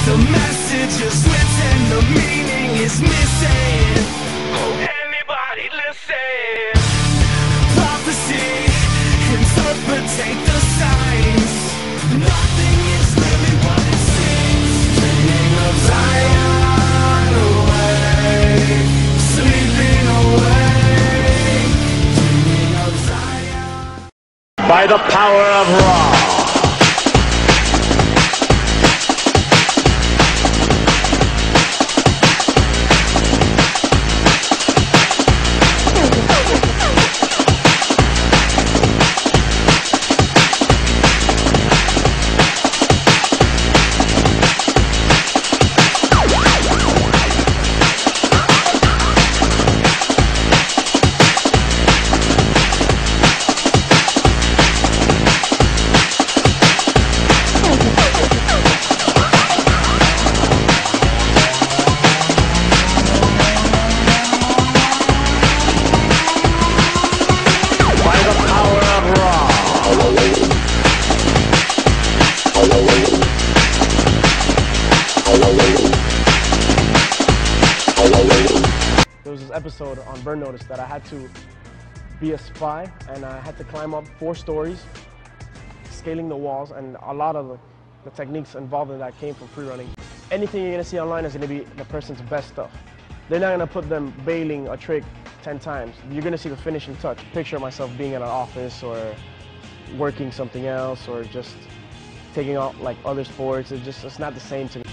The message is written, the meaning is missing. Oh, anybody listen. Prophecy, interpretate the signs. Nothing is really what it seems. Dreaming of Zion away, sleeping away. Dreaming of Zion. By the power of Ra. There was this episode on Burn Notice that I had to be a spy, and I had to climb up 4 stories, scaling the walls, and a lot of the techniques involved in that came from free running. Anything you're gonna see online is gonna be the person's best stuff. They're not gonna put them bailing a trick 10 times. You're gonna see the finishing touch. Picture myself being in an office or working something else or just taking out like other sports. It's not the same to me.